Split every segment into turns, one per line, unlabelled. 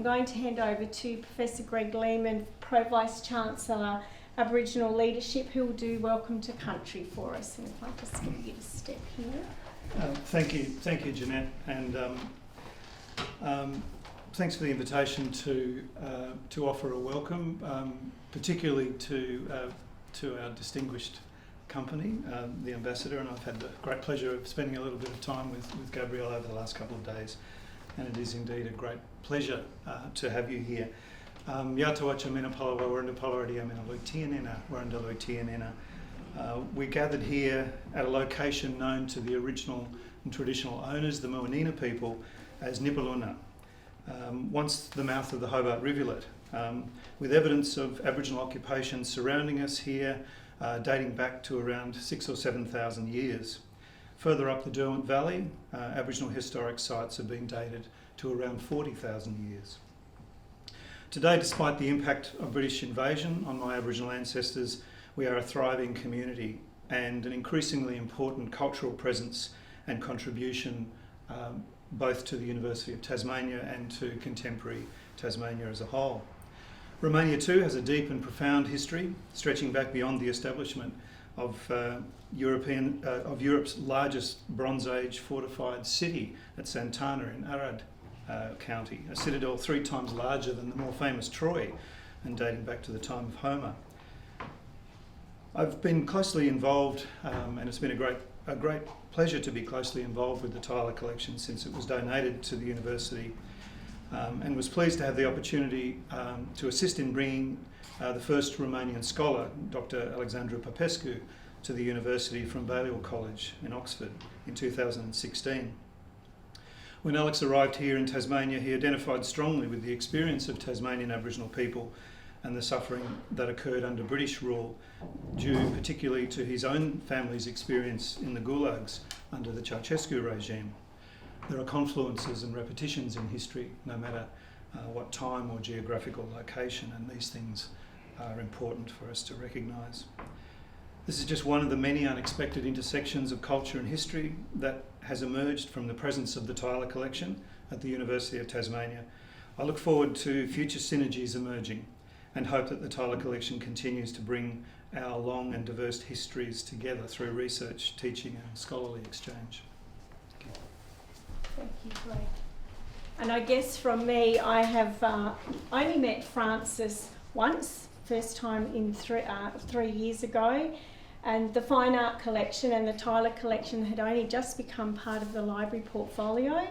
going to hand over to Professor Greg Lehman, Pro-Vice-Chancellor, Aboriginal Leadership, who will do Welcome to Country for us. And if I just get you to step here.
Thank you, Jeanette, and thanks for the invitation to offer a welcome, particularly to our distinguished company, the Ambassador, and I've had the great pleasure of spending a little bit of time with Gabrielle over the last couple of days, and it is indeed a great pleasure to have you here. Yatawacha Mina Palawa Waranda Palardia Mina Lutianina Waranda Lutianina. We gathered here at a location known to the original and traditional owners, the Moanina people, as Nipaluna, once the mouth of the Hobart rivulet, with evidence of Aboriginal occupation surrounding us here, dating back to around 6,000 or 7,000 years. Further up the Derwent Valley, Aboriginal historic sites have been dated to around 40,000 years. Today, despite the impact of British invasion on my Aboriginal ancestors, we are a thriving community and an increasingly important cultural presence and contribution both to the University of Tasmania and to contemporary Tasmania as a whole. Romania too has a deep and profound history, stretching back beyond the establishment of Europe's largest Bronze Age fortified city at Santana in Arad County, a citadel 3 times larger than the more famous Troy and dating back to the time of Homer. I've been closely involved, and it's been a great pleasure to be closely involved with the Tyler collection since it was donated to the university, and was pleased to have the opportunity to assist in bringing the first Romanian scholar, Dr. Alexandru Popescu, to the university from Balliol College in Oxford in 2016. When Alex arrived here in Tasmania, he identified strongly with the experience of Tasmanian Aboriginal people and the suffering that occurred under British rule, due particularly to his own family's experience in the gulags under the Ceausescu regime. There are confluences and repetitions in history, no matter what time or geographical location, and these things are important for us to recognise. This is just one of the many unexpected intersections of culture and history that has emerged from the presence of the Tyler collection at the University of Tasmania. I look forward to future synergies emerging and hope that the Tyler collection continues to bring our long and diverse histories together through research, teaching and scholarly exchange.
Thank you, Greg. And I guess from me, I have only met Francis once, first time in 3 years ago, and the Fine Art collection and the Tyler collection had only just become part of the library portfolio.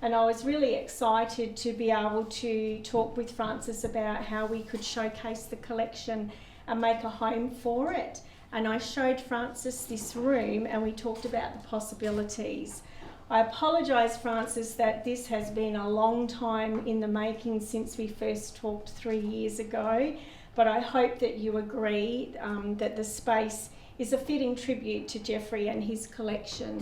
And I was really excited to be able to talk with Francis about how we could showcase the collection and make a home for it. And I showed Francis this room and we talked about the possibilities. I apologise, Francis, that this has been a long time in the making since we first talked 3 years ago, but I hope that you agree that the space is a fitting tribute to Geoffrey and his collection.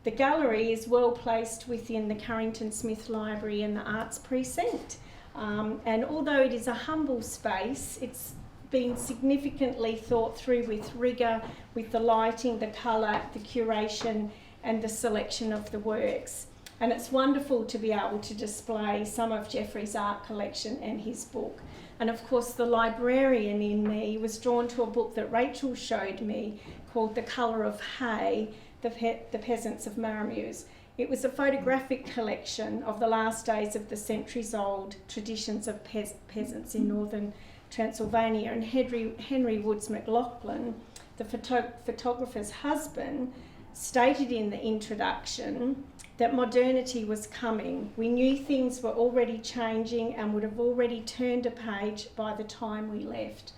The gallery is well placed within the Carrington Smith Library and the Arts Precinct, and although it is a humble space, it's been significantly thought through with rigour, with the lighting, the colour, the curation and the selection of the works. And it's wonderful to be able to display some of Geoffrey's art collection and his book. And of course the librarian in me was drawn to a book that Rachel showed me called The Colour of Hay, the Peasants of Marrameus. It was a photographic collection of the last days of the centuries-old traditions of peasants in northern Transylvania. And Henry Woods McLaughlin, the photographer's husband, stated in the introduction that modernity was coming. We knew things were already changing and would have already turned a page by the time we left.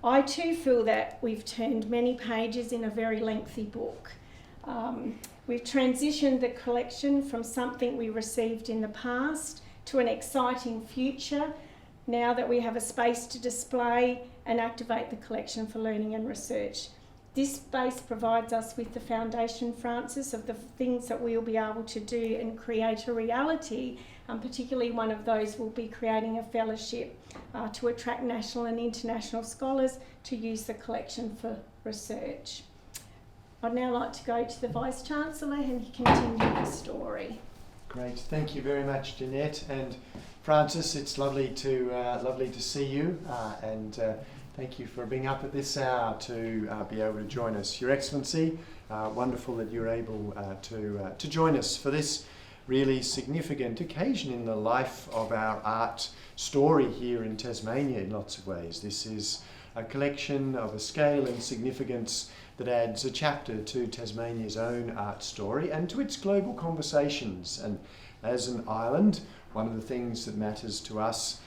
I too feel that we've turned many pages in a very lengthy book. We've transitioned the collection from something we received in the past to an exciting future now that we have a space to display and activate the collection for learning and research. This space provides us with the foundation, Francis, of the things that we'll be able to do and create a reality. Particularly one of those will be creating a fellowship to attract national and international scholars to use the collection for research. I'd now like to go to the Vice-Chancellor and continue the story.
Great, thank you very much, Jeanette. And Francis, it's lovely to see you, and thank you for being up at this hour to be able to join us. Your Excellency, wonderful that you're able to join us for this really significant occasion in the life of our art story here in Tasmania in lots of ways. This is a collection of a scale and significance that adds a chapter to Tasmania's own art story and to its global conversations. And as an island, one of the things that matters to us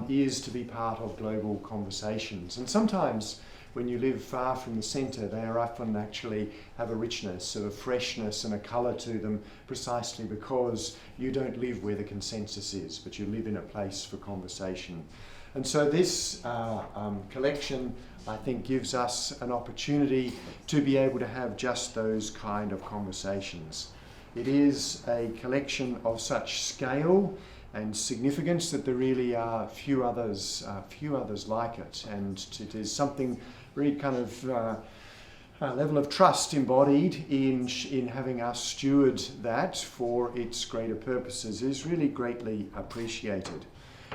is to be part of global conversations. And sometimes when you live far from the centre, they are often actually have a richness, a freshness and a colour to them, precisely because you don't live where the consensus is, but you live in a place for conversation. And so this collection, I think, gives us an opportunity to be able to have just those kind of conversations. It is a collection of such scale and significance that there really are few others like it, and it is something really kind of a level of trust embodied in having us steward that for its greater purposes is really greatly appreciated.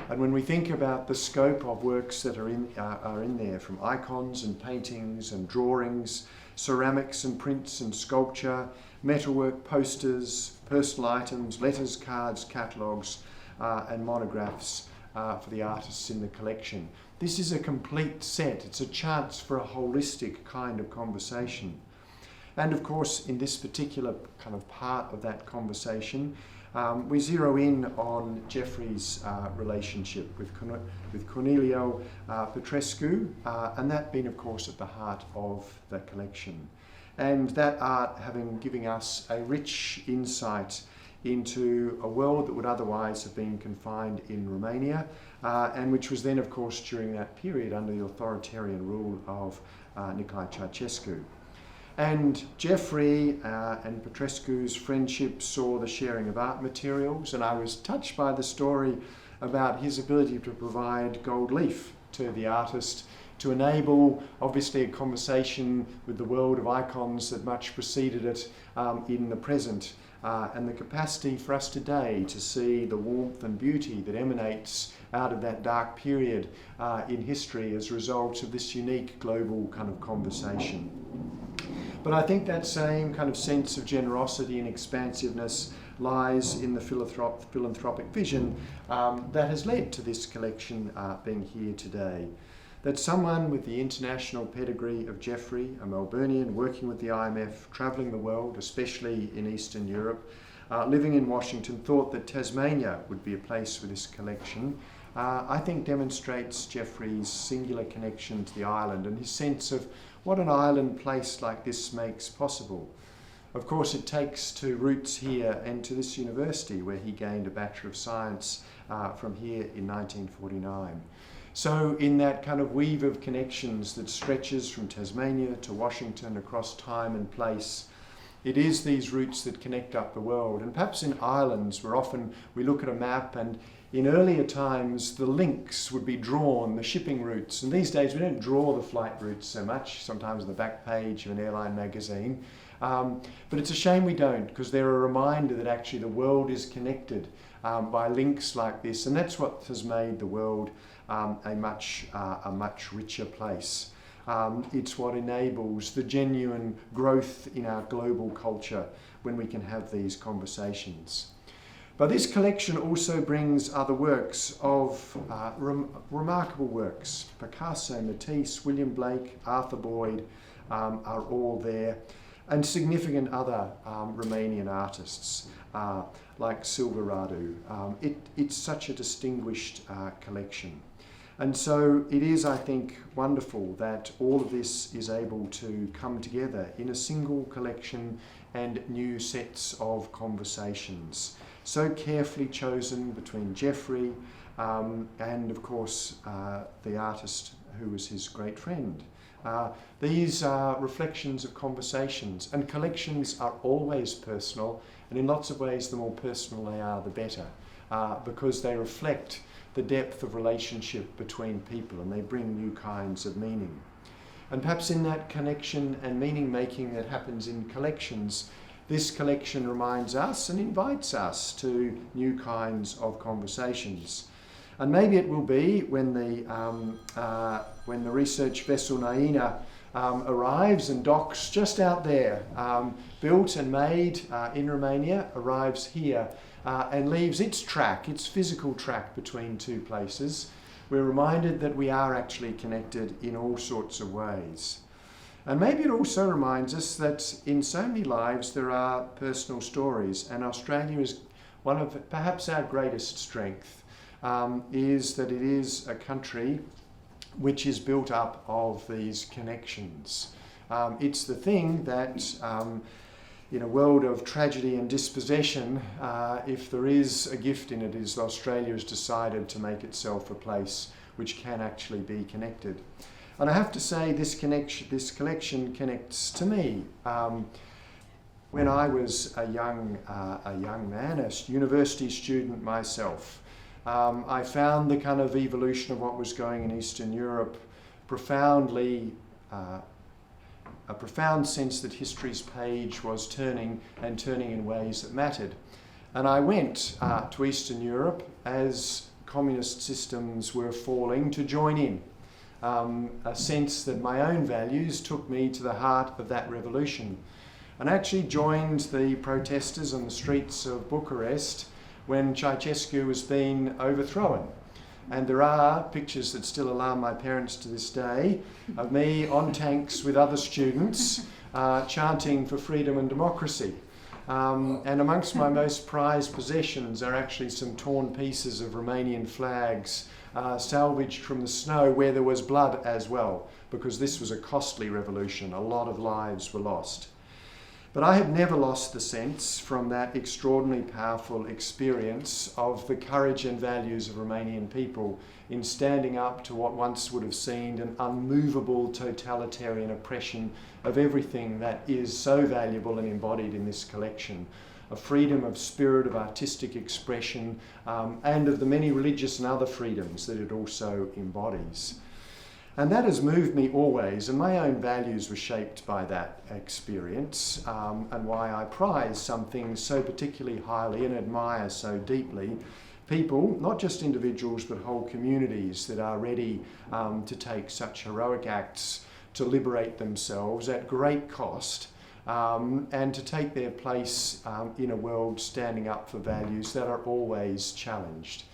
And when we think about the scope of works that are in there, from icons and paintings and drawings, ceramics and prints and sculpture, metalwork, posters, personal items, letters, cards, catalogues, and monographs for the artists in the collection. This is a complete set. It's a chance for a holistic kind of conversation. And of course, in this particular kind of part of that conversation, we zero in on Geoffrey's relationship with Cornelio Petrescu, and that being, of course, at the heart of the collection. And that art giving us a rich insight into a world that would otherwise have been confined in Romania, and which was then, of course, during that period under the authoritarian rule of Nicolae Ceausescu. And Geoffrey and Petrescu's friendship saw the sharing of art materials, and I was touched by the story about his ability to provide gold leaf to the artist to enable, obviously, a conversation with the world of icons that much preceded it in the present. And the capacity for us today to see the warmth and beauty that emanates out of that dark period in history as a result of this unique global kind of conversation. But I think that same kind of sense of generosity and expansiveness lies in the philanthropic vision that has led to this collection being here today. That someone with the international pedigree of Geoffrey, a Melburnian working with the IMF, travelling the world, especially in Eastern Europe, living in Washington, thought that Tasmania would be a place for this collection, I think demonstrates Geoffrey's singular connection to the island and his sense of what an island place like this makes possible. Of course, it takes to roots here and to this university where he gained a Bachelor of Science from here in 1949. So in that kind of weave of connections that stretches from Tasmania to Washington across time and place, it is these roots that connect up the world. And perhaps in islands where often we look at a map and in earlier times the links would be drawn, the shipping routes. And these days we don't draw the flight routes so much, sometimes on the back page of an airline magazine. But it's a shame we don't, because they're a reminder that actually the world is connected by links like this. And that's what has made the world a much richer place. It's what enables the genuine growth in our global culture when we can have these conversations. But this collection also brings other works of remarkable works. Picasso, Matisse, William Blake, Arthur Boyd are all there, and significant other Romanian artists like Silva Radu. It's such a distinguished collection. And so it is, I think, wonderful that all of this is able to come together in a single collection and new sets of conversations. So carefully chosen between Geoffrey and, of course, the artist who was his great friend. These are reflections of conversations, and collections are always personal, and in lots of ways the more personal they are, the better, because they reflect the depth of relationship between people, and they bring new kinds of meaning. And perhaps in that connection and meaning making that happens in collections, this collection reminds us and invites us to new kinds of conversations. And maybe it will be when the research vessel Naina arrives and docks just out there, built and made in Romania, arrives here and leaves its track, its physical track between two places. We're reminded that we are actually connected in all sorts of ways. And maybe it also reminds us that in so many lives there are personal stories, and Australia is one of perhaps our greatest strengths. Is that it is a country which is built up of these connections. It's the thing that in a world of tragedy and dispossession, if there is a gift in it, is Australia has decided to make itself a place which can actually be connected. And I have to say this collection connects to me. When I was a young man, a university student myself, I found the kind of evolution of what was going in Eastern Europe profoundly, a profound sense that history's page was turning in ways that mattered. And I went to Eastern Europe as communist systems were falling to join in. A sense that my own values took me to the heart of that revolution. And I actually joined the protesters on the streets of Bucharest when Ceausescu was being overthrown. And there are pictures that still alarm my parents to this day of me on tanks with other students chanting for freedom and democracy. And amongst my most prized possessions are actually some torn pieces of Romanian flags salvaged from the snow where there was blood as well, because this was a costly revolution. A lot of lives were lost. But I have never lost the sense from that extraordinarily powerful experience of the courage and values of Romanian people in standing up to what once would have seemed an unmovable totalitarian oppression of everything that is so valuable and embodied in this collection. A freedom of spirit, of artistic expression, and of the many religious and other freedoms that it also embodies. And that has moved me always, and my own values were shaped by that experience, and why I prize some things so particularly highly and admire so deeply people, not just individuals, but whole communities that are ready to take such heroic acts to liberate themselves at great cost, and to take their place in a world standing up for values that are always challenged.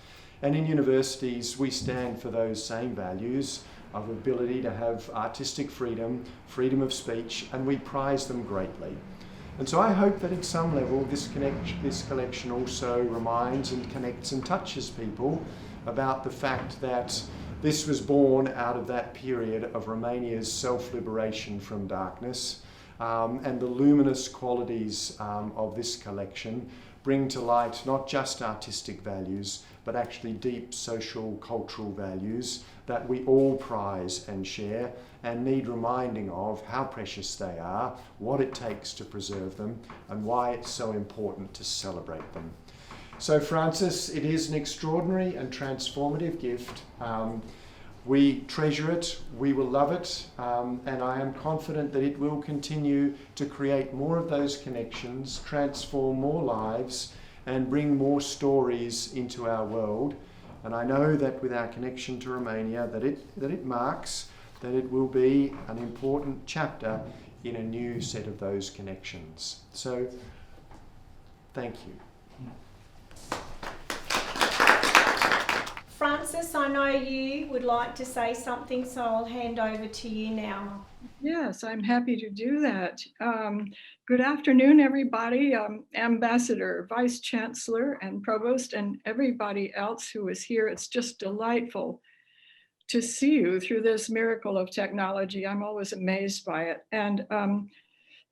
And in universities, we stand for those same values of ability to have artistic freedom, freedom of speech, and we prize them greatly. And so I hope that at some level this collection also reminds and connects and touches people about the fact that this was born out of that period of Romania's self-liberation from darkness, and the luminous qualities of this collection bring to light not just artistic values, but actually deep social, cultural values that we all prize and share and need reminding of how precious they are, what it takes to preserve them, and why it's so important to celebrate them. So Francis, it is an extraordinary and transformative gift. We treasure it, we will love it, and I am confident that it will continue to create more of those connections, transform more lives, and bring more stories into our world. And I know that with our connection to Romania, that it marks that it will be an important chapter in a new set of those connections. So, thank you.
Francis, I know you would like to say something, so I'll hand over to you now.
Yes, I'm happy to do that. Good afternoon, everybody. Ambassador, Vice Chancellor, and Provost, and everybody else who is here. It's just delightful to see you through this miracle of technology. I'm always amazed by it. And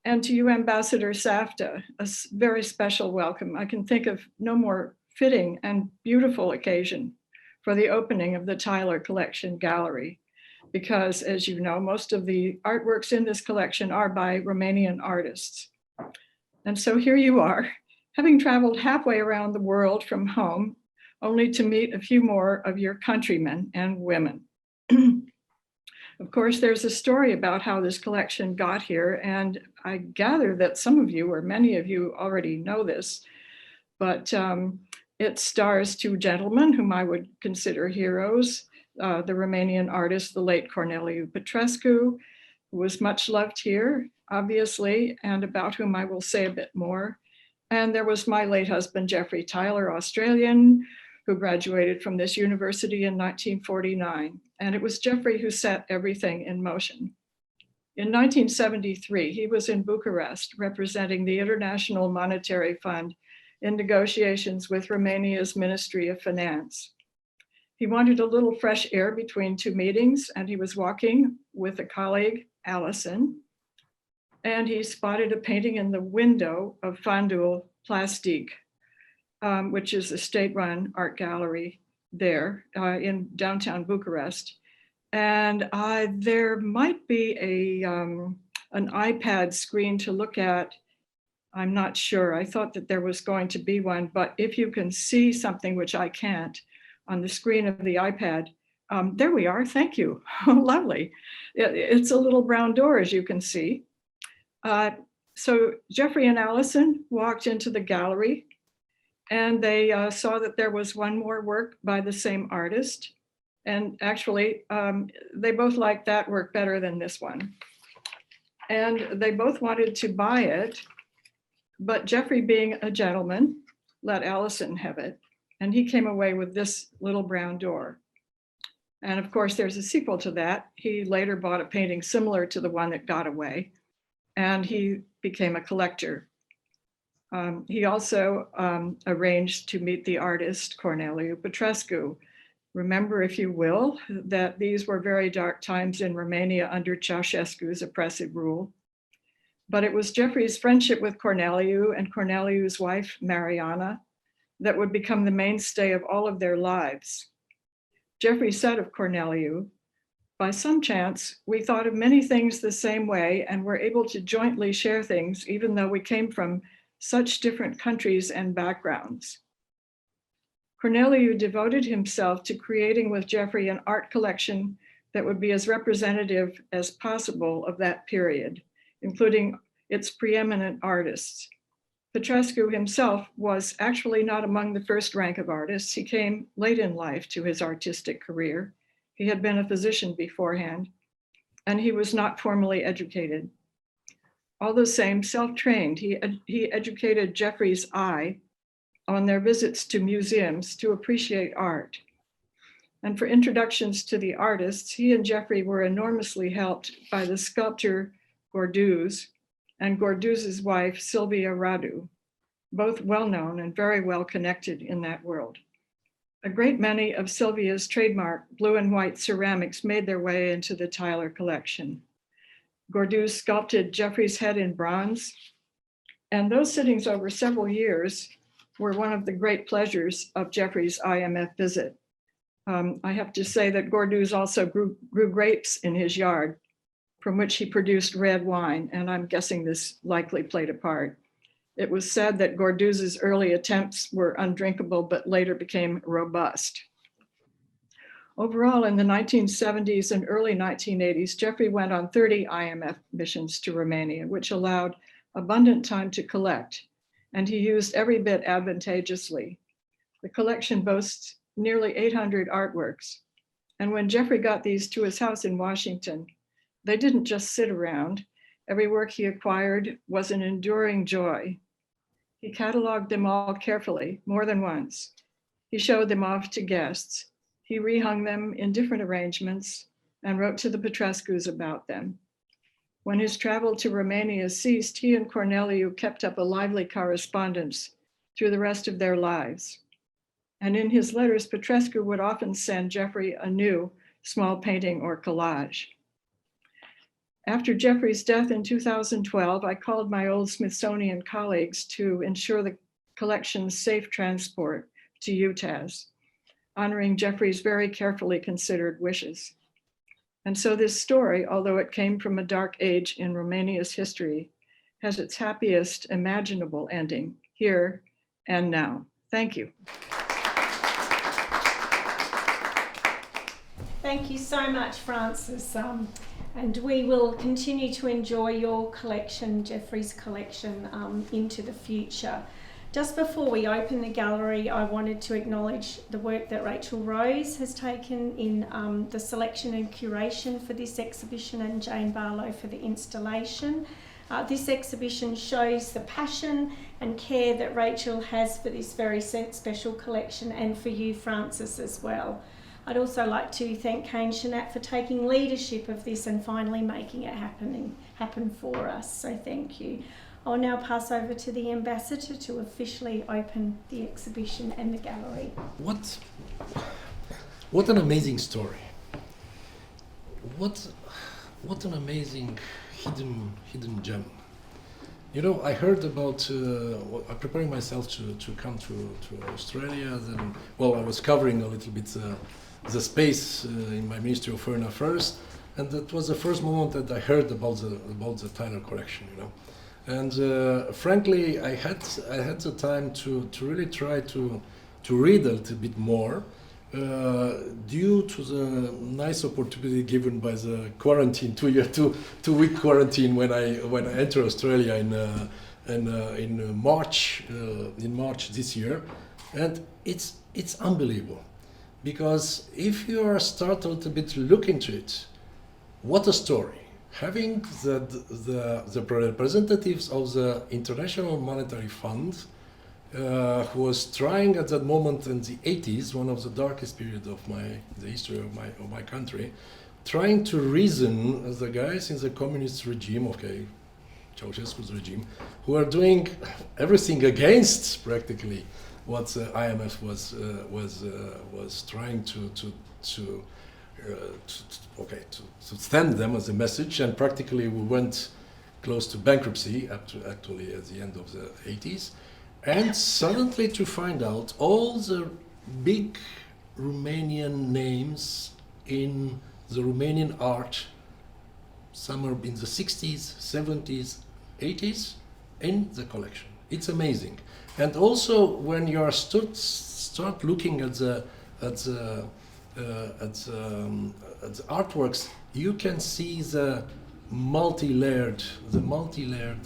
to you, Ambassador Safta, a very special welcome. I can think of no more fitting and beautiful occasion for the opening of the Tyler Collection Gallery, because as you know, most of the artworks in this collection are by Romanian artists. And so here you are, having traveled halfway around the world from home, only to meet a few more of your countrymen and women. Of course, there's a story about how this collection got here, and I gather that some of you, or many of you, already know this, but It stars two gentlemen whom I would consider heroes, the Romanian artist, the late Corneliu Petrescu, who was much loved here, obviously, and about whom I will say a bit more. And there was my late husband, Geoffrey Tyler, Australian, who graduated from this university in 1949. And it was Geoffrey who set everything in motion. In 1973, he was in Bucharest representing the International Monetary Fund in negotiations with Romania's Ministry of Finance. He wanted a little fresh air between two meetings, and he was walking with a colleague, Alison, and he spotted a painting in the window of Fondul Plastic, which is a state-run art gallery there in downtown Bucharest. And there might be an iPad screen to look at. I'm not sure. I thought that there was going to be one, but if you can see something, which I can't, on the screen of the iPad, there we are. Thank you. Lovely. It's a little brown door, as you can see. So Geoffrey and Alison walked into the gallery, and they saw that there was one more work by the same artist. And actually, they both liked that work better than this one. And they both wanted to buy it, but Geoffrey, being a gentleman, let Alison have it. And he came away with this little brown door. And of course, there's a sequel to that. He later bought a painting similar to the one that got away, and he became a collector. He also arranged to meet the artist Corneliu Petrescu. Remember, if you will, that these were very dark times in Romania under Ceausescu's oppressive rule. But it was Geoffrey's friendship with Corneliu and Corneliu's wife, Mariana, that would become the mainstay of all of their lives. Geoffrey said of Corneliu, "By some chance, we thought of many things the same way and were able to jointly share things, even though we came from such different countries and backgrounds." Corneliu devoted himself to creating with Geoffrey an art collection that would be as representative as possible of that period, including its preeminent artists. Petrescu himself was actually not among the first rank of artists. He came late in life to his artistic career. He had been a physician beforehand, and he was not formally educated. All the same, self-trained, he educated Geoffrey's eye on their visits to museums to appreciate art. And for introductions to the artists, he and Geoffrey were enormously helped by the sculptor Gorduz and Gorduz's wife, Silvia Radu, both well-known and very well connected in that world. A great many of Silvia's trademark blue and white ceramics made their way into the Tyler collection. Gorduz sculpted Geoffrey's head in bronze, and those sittings over several years were one of the great pleasures of Geoffrey's IMF visit. I have to say that Gorduz also grew grapes in his yard, from which he produced red wine, and I'm guessing this likely played a part. It was said that Gorduz's early attempts were undrinkable, but later became robust. Overall, in the 1970s and early 1980s, Geoffrey went on 30 IMF missions to Romania, which allowed abundant time to collect, and he used every bit advantageously. The collection boasts nearly 800 artworks, and when Geoffrey got these to his house in Washington, they didn't just sit around. Every work he acquired was an enduring joy. He cataloged them all carefully, more than once. He showed them off to guests. He rehung them in different arrangements and wrote to the Petrescus about them. When his travel to Romania ceased, he and Corneliu kept up a lively correspondence through the rest of their lives. And in his letters, Petrescu would often send Geoffrey a new small painting or collage. After Geoffrey's death in 2012, I called my old Smithsonian colleagues to ensure the collection's safe transport to UTAS, honoring Geoffrey's very carefully considered wishes. And so this story, although it came from a dark age in Romania's history, has its happiest imaginable ending here and now. Thank you.
Thank you so much, Frances. And we will continue to enjoy your collection, Geoffrey's collection, into the future. Just before we open the gallery, I wanted to acknowledge the work that Rachel Rose has taken in the selection and curation for this exhibition, and Jane Barlow for the installation. This exhibition shows the passion and care that Rachel has for this very special collection, and for you, Francis, as well. I'd also like to thank Kane Shanat for taking leadership of this and finally making it happen for us, so thank you. I'll now pass over to the Ambassador to officially open the exhibition and the gallery.
What an amazing story. What an amazing hidden gem. You know, I heard about, I'm preparing myself to come to Australia, then, well, I was covering a little bit the space in my Ministry of Foreign Affairs, and that was the first moment that I heard about the Tyler collection, you know. And frankly, I had the time to really try to read a little bit more, due to the nice opportunity given by the quarantine, two-week quarantine when I entered Australia in March this year, and it's unbelievable, because if you start a little bit look into it, what a story. Having the representatives of the International Monetary Fund, who was trying at that moment in the 80s, one of the darkest periods of the history of my country, trying to reason the guys in the communist regime, okay, Ceausescu's regime, who are doing everything against practically what the IMF was trying to send them as a message, and practically we went close to bankruptcy actually at the end of the 80s, and suddenly to find out all the big Romanian names in the Romanian art, somewhere in the 60s, 70s, 80s, in the collection. It's amazing. And also when you start looking at the artworks, you can see the multi-layered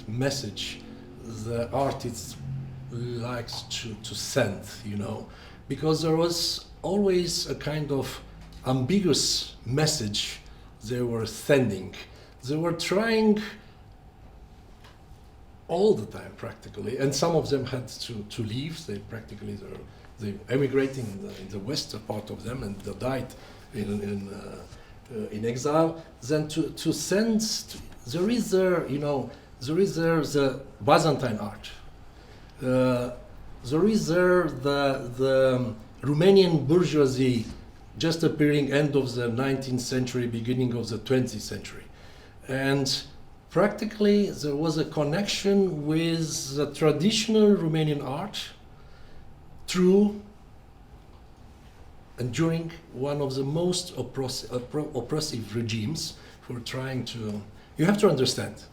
message the artist likes to send, you know, because there was always a kind of ambiguous message they were sending. They were trying all the time practically, and some of them had to leave. They emigrated in the western part of them, and they died in exile. Then to send, there is the Byzantine art. There is the Romanian bourgeoisie just appearing end of the 19th century, beginning of the 20th century. And practically there was a connection with the traditional Romanian art through and during one of the most oppressive regimes for trying to... You have to understand,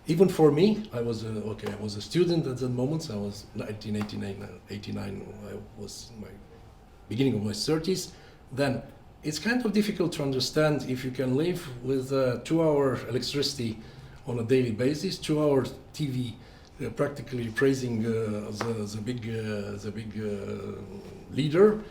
even for me, I was a student at that moment. I was 1989, I was in my beginning of my 30s. Then it's kind of difficult to understand if you can live with 2-hour electricity on a daily basis, 2-hour TV, practically praising the big leader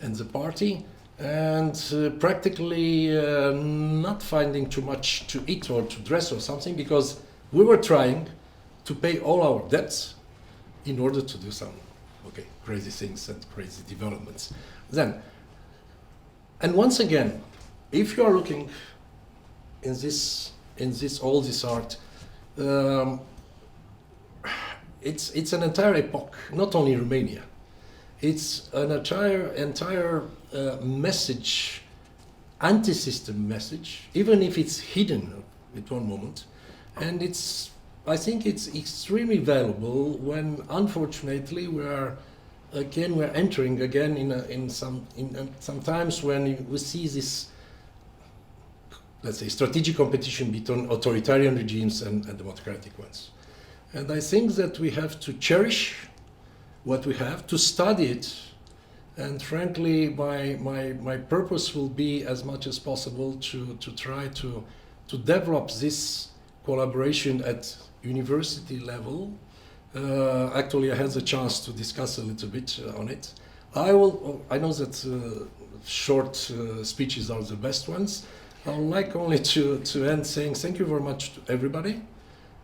and the party, and practically not finding too much to eat or to dress or something, because we were trying to pay all our debts in order to do some crazy things and crazy developments. Then, and once again, if you are looking in all this art, it's an entire epoch, not only Romania. It's an entire message, anti-system message, even if it's hidden at one moment. And I think it's extremely valuable when, unfortunately, we're entering again in some times when we see this, let's say, strategic competition between authoritarian regimes and democratic ones. And I think that we have to cherish what we have, to study it, and frankly, my purpose will be, as much as possible, to try to develop this collaboration at university level, Actually, I had the chance to discuss a little bit on it. I know that short speeches are the best ones. I would like only to end saying thank you very much to everybody.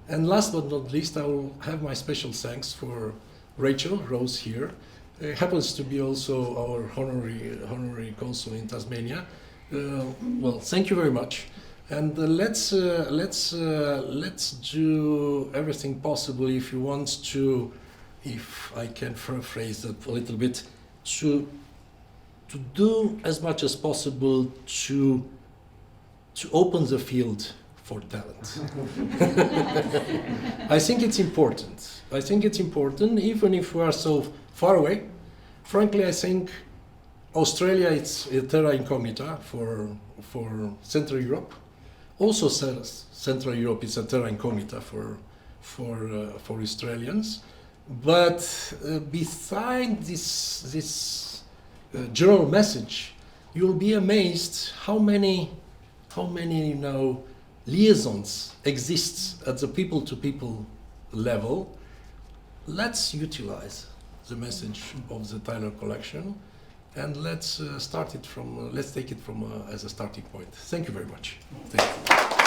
And last but not least, I will have my special thanks for Rachel Rose here. Happens to be also our honorary consul in Tasmania. Well, thank you very much. And let's do everything possible, if you want to, if I can paraphrase that a little bit, to do as much as possible to open the field for talent. I think it's important. I think it's important, even if we are so far away. Frankly, I think Australia is a terra incognita for Central Europe. Also, Central Europe is a terra incognita for Australians. But beside this general message, you'll be amazed how many liaisons exist at the people-to-people level. Let's utilize the message of the Tyler collection, and let's take it from as a starting point. Thank you very much. Thank you.